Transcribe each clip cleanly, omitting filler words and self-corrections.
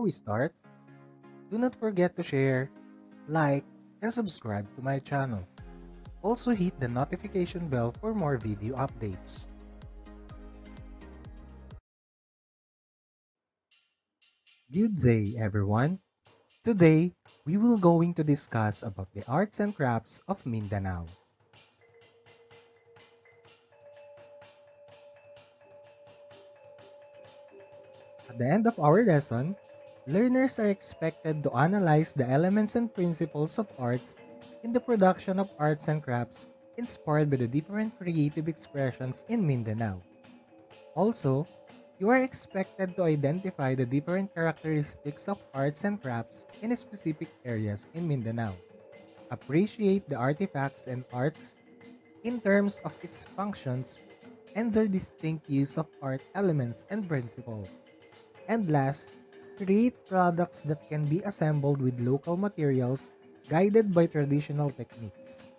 we start, do not forget to share, like, and subscribe to my channel. Also hit the notification bell for more video updates. Good day everyone! Today, we will going to discuss about the arts and crafts of Mindanao. At the end of our lesson, learners are expected to analyze the elements and principles of arts in the production of arts and crafts inspired by the different creative expressions in Mindanao. Also, you are expected to identify the different characteristics of arts and crafts in specific areas in Mindanao. Appreciate the artifacts and arts in terms of its functions and their distinct use of art elements and principles. And last, create products that can be assembled with local materials guided by traditional techniques.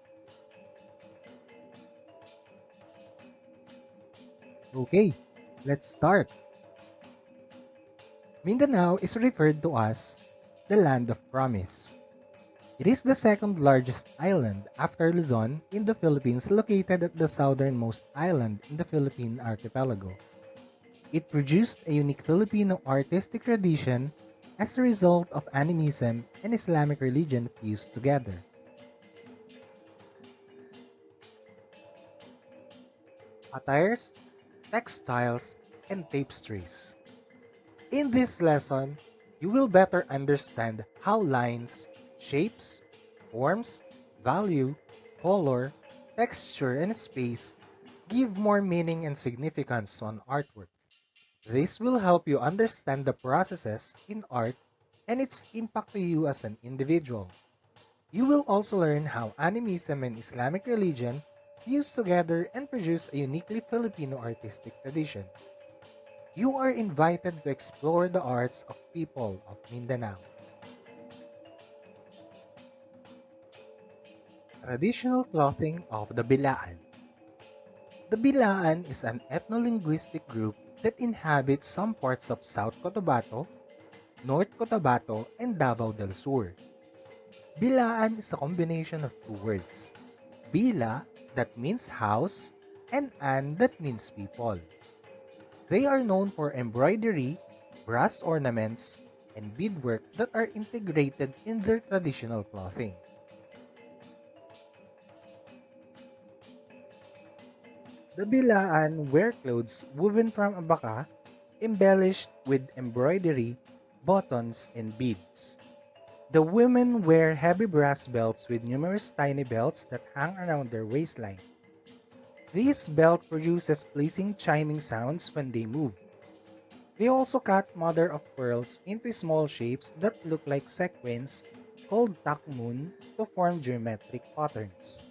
Okay, let's start. Mindanao is referred to as the Land of Promise. It is the second largest island after Luzon in the Philippines, located at the southernmost island in the Philippine archipelago. It produced a unique Filipino artistic tradition as a result of animism and Islamic religion fused together. Attires, textiles, and tapestries. In this lesson, you will better understand how lines, shapes, forms, value, color, texture, and space give more meaning and significance to an artwork. This will help you understand the processes in art and its impact to you as an individual. You will also learn how animism and Islamic religion fuse together and produce a uniquely Filipino artistic tradition. You are invited to explore the arts of people of Mindanao. Traditional clothing of the Bilaan. The Bilaan is an ethno-linguistic group that inhabits some parts of South Cotabato, North Cotabato, and Davao del Sur. Bilaan is a combination of two words, Bila, that means house, and An, that means people. They are known for embroidery, brass ornaments, and beadwork that are integrated in their traditional clothing. The Bilaan wear clothes woven from abaka, embellished with embroidery, buttons, and beads. The women wear heavy brass belts with numerous tiny belts that hang around their waistline. This belt produces pleasing chiming sounds when they move. They also cut mother of pearls into small shapes that look like sequins called takmun to form geometric patterns.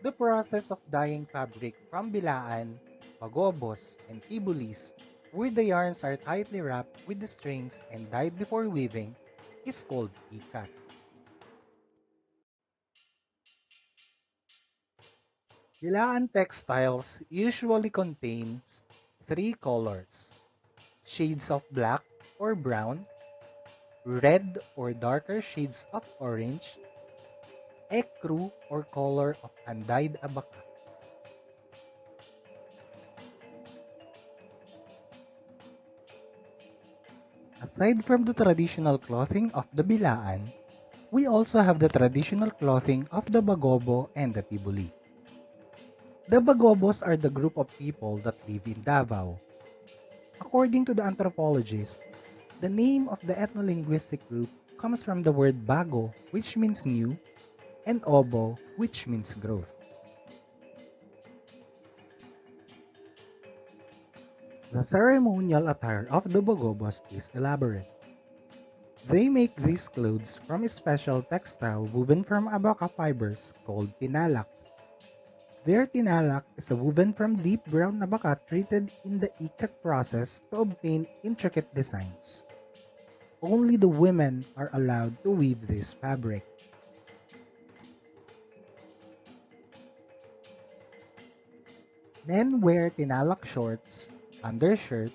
The process of dyeing fabric from bilaan, bagobos, and tibulis, where the yarns are tightly wrapped with the strings and dyed before weaving, is called ikat. Bilaan textiles usually contains three colors: shades of black or brown, red or darker shades of orange, ecru or color of undyed abaka. Aside from the traditional clothing of the Bilaan, we also have the traditional clothing of the Bagobo and the Tibuli. The Bagobos are the group of people that live in Davao. According to the anthropologists, the name of the ethno-linguistic group comes from the word bago, which means new, and obo, which means growth. The ceremonial attire of the Bagobos is elaborate. They make these clothes from a special textile woven from abaca fibers called tinalak. Their tinalak is woven from deep brown abaca treated in the ikat process to obtain intricate designs. Only the women are allowed to weave this fabric. Men wear tinalak shorts, undershirt,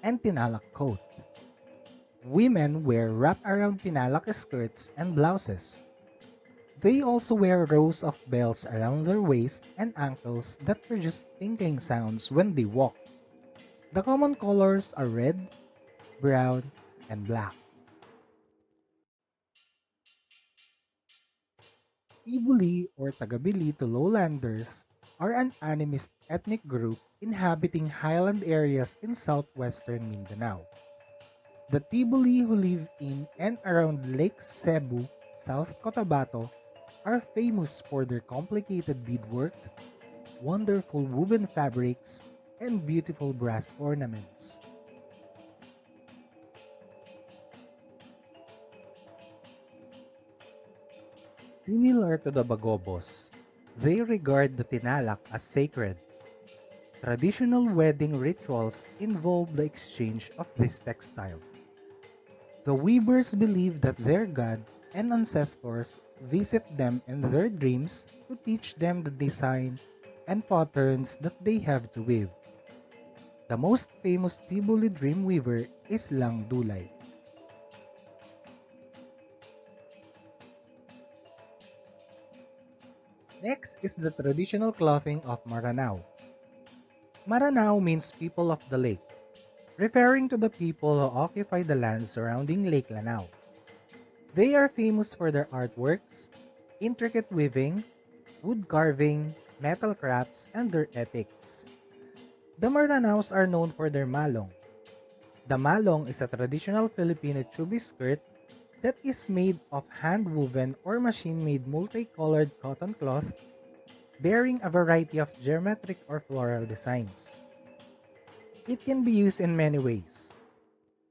and tinalak coat. Women wear wrap-around tinalak skirts and blouses. They also wear rows of bells around their waist and ankles that produce tinkling sounds when they walk. The common colors are red, brown, and black. Tibuli or Tagabili to lowlanders are an animist ethnic group inhabiting highland areas in southwestern Mindanao. The Tibuli who live in and around Lake Cebu, South Cotabato, are famous for their complicated beadwork, wonderful woven fabrics, and beautiful brass ornaments. Similar to the Bagobos, they regard the tinalak as sacred. Traditional wedding rituals involve the exchange of this textile. The weavers believe that their god and ancestors visit them in their dreams to teach them the design and patterns that they have to weave. The most famous Tibuli dream weaver is Lang Dulay. Next is the traditional clothing of Maranao. Maranao means people of the lake, referring to the people who occupy the land surrounding Lake Lanao. They are famous for their artworks, intricate weaving, wood carving, metal crafts, and their epics. The Maranaos are known for their malong. The malong is a traditional Filipino chubby skirt that is made of hand-woven or machine-made multicolored cotton cloth bearing a variety of geometric or floral designs. It can be used in many ways.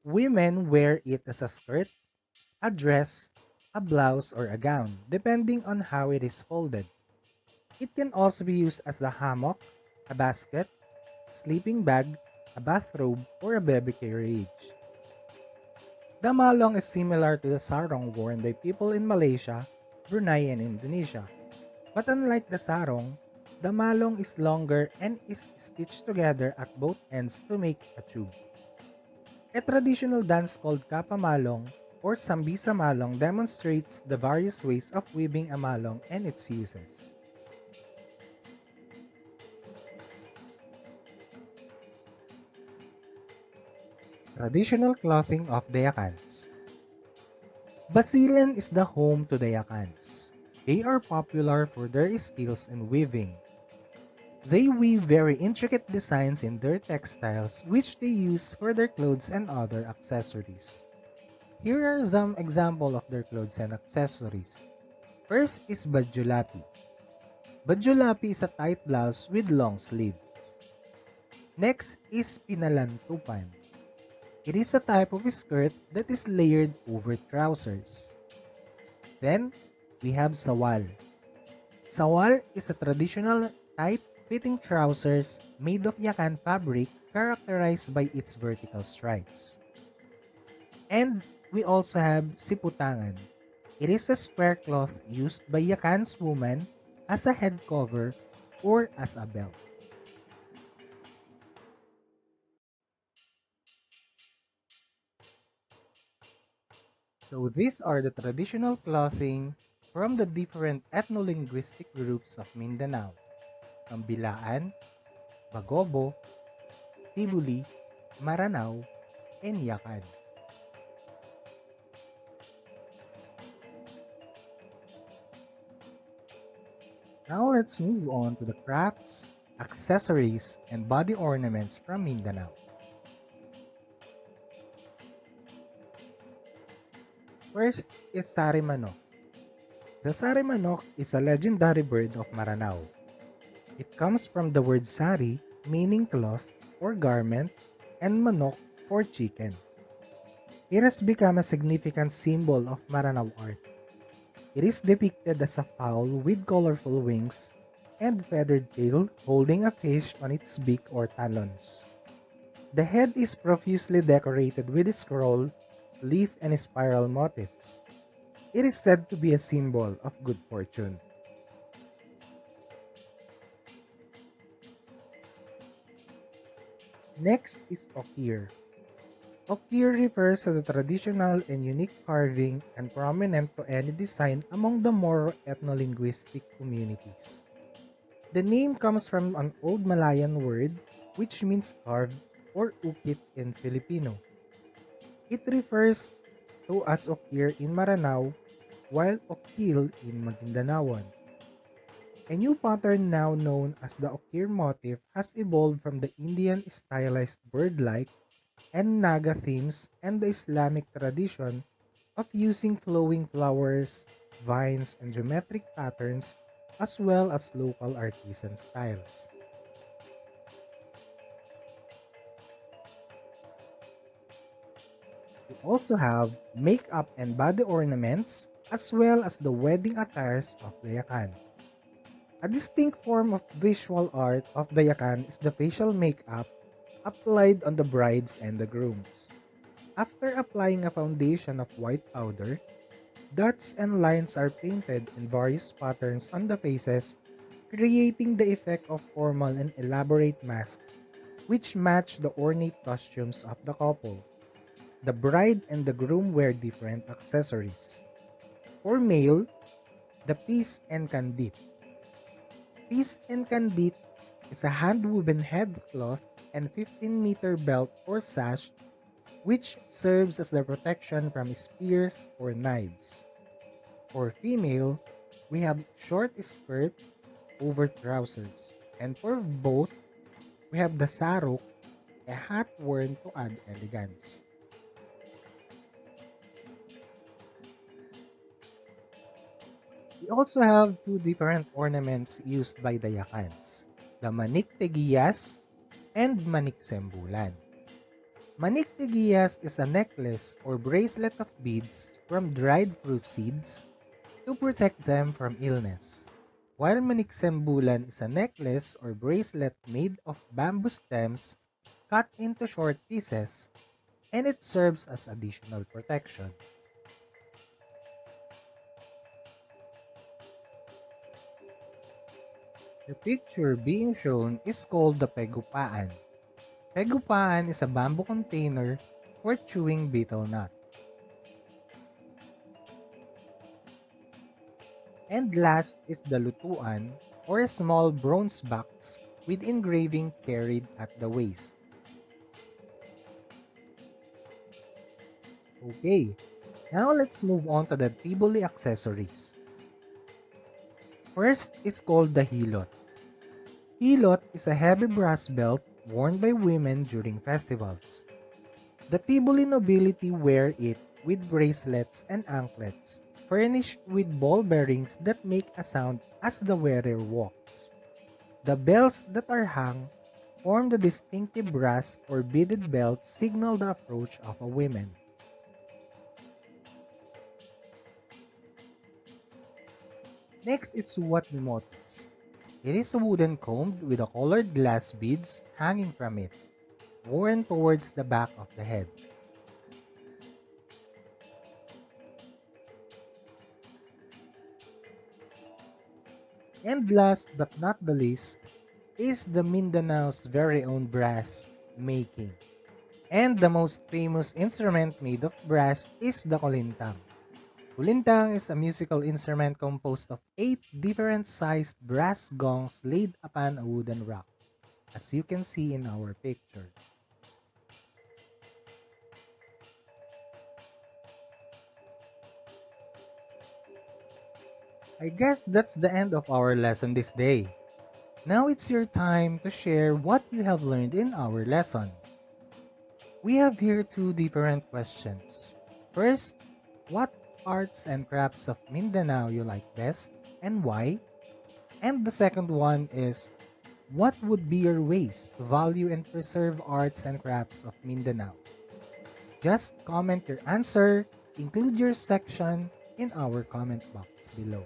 Women wear it as a skirt, a dress, a blouse, or a gown, depending on how it is folded. It can also be used as a hammock, a basket, sleeping bag, a bathrobe, or a baby carriage. The malong is similar to the sarong worn by people in Malaysia, Brunei, and Indonesia. But unlike the sarong, the malong is longer and is stitched together at both ends to make a tube. A traditional dance called kapamalong or sambisa malong demonstrates the various ways of weaving a malong and its uses. Traditional clothing of the Yakans. Basilan is the home to the Yakans. They are popular for their skills in weaving. They weave very intricate designs in their textiles which they use for their clothes and other accessories. Here are some examples of their clothes and accessories. First is Badjulapi. Badjulapi is a tight blouse with long sleeves. Next is Pinalantupan. It is a type of skirt that is layered over trousers. Then, we have Sawal. Sawal is a traditional tight-fitting trousers made of yakan fabric characterized by its vertical stripes. And we also have Siputangan. It is a square cloth used by Yakan's women as a head cover or as a belt. So these are the traditional clothing from the different ethno-linguistic groups of Mindanao, Kambilaan, Bagobo, Tibuli, Maranao, and Yakan. Now let's move on to the crafts, accessories, and body ornaments from Mindanao. First is Sari Manok. The Sari Manok is a legendary bird of Maranao. It comes from the word sari, meaning cloth or garment, and manok for chicken. It has become a significant symbol of Maranao art. It is depicted as a fowl with colorful wings and feathered tail holding a fish on its beak or talons. The head is profusely decorated with a scroll, leaf, and spiral motifs. It is said to be a symbol of good fortune. Next is okir. Okir refers to the traditional and unique carving and prominent to any design among the Moro ethno-linguistic communities. The name comes from an old Malayan word which means carved or ukit in Filipino. It refers to as okir in Maranao while okil in Magindanaon. A new pattern now known as the okir motif has evolved from the Indian stylized bird-like and Naga themes and the Islamic tradition of using flowing flowers, vines, and geometric patterns as well as local artisan styles. We also have makeup and body ornaments as well as the wedding attires of the Yakan. A distinct form of visual art of the Yakan is the facial makeup applied on the brides and the grooms. After applying a foundation of white powder, dots and lines are painted in various patterns on the faces, creating the effect of formal and elaborate masks which match the ornate costumes of the couple. The bride and the groom wear different accessories. For male, the piece and candit. Piece and candit is a hand-woven headcloth and 15-meter belt or sash which serves as the protection from spears or knives. For female, we have short skirt over trousers, and for both, we have the saruk, a hat worn to add elegance. We also have two different ornaments used by the Yakans, the manik tegiyas and manik sembulan. Manik tegiyas is a necklace or bracelet of beads from dried fruit seeds to protect them from illness, while manik sembulan is a necklace or bracelet made of bamboo stems cut into short pieces, and it serves as additional protection. The picture being shown is called the pegupaan. Pegupaan is a bamboo container for chewing betel nut. And last is the lutuan, or a small bronze box with engraving carried at the waist. Okay, now let's move on to the Tiboli accessories. First is called the hilot. Hilot is a heavy brass belt worn by women during festivals. The Tiboli nobility wear it with bracelets and anklets, furnished with ball bearings that make a sound as the wearer walks. The bells that are hung form the distinctive brass or beaded belt signal the approach of a woman. Next is suwat mimotis. It is a wooden comb with a colored glass beads hanging from it, worn towards the back of the head. And last but not the least is the Mindanao's very own brass making. And the most famous instrument made of brass is the kulintang. Kulintang is a musical instrument composed of 8 different sized brass gongs laid upon a wooden rack, as you can see in our picture. I guess that's the end of our lesson this day. Now it's your time to share what you have learned in our lesson. We have here 2 different questions. First, what arts and crafts of Mindanao you like best and why? And the second one is, what would be your ways to value and preserve arts and crafts of Mindanao? Just comment your answer, include your section in our comment box below.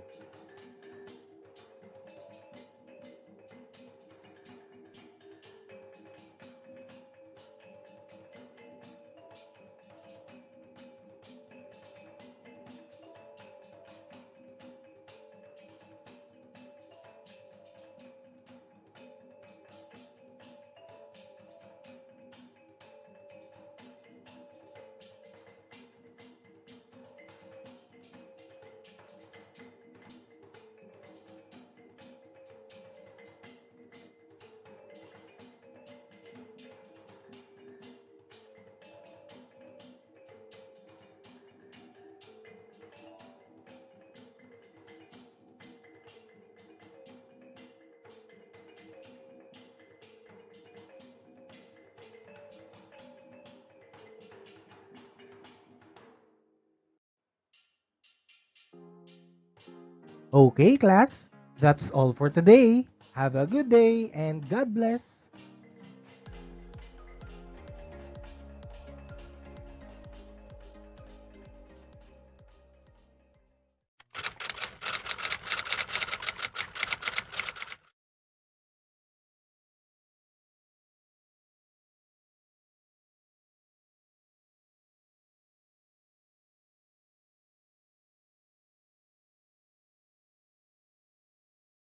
Okay, class, that's all for today. Have a good day and God bless.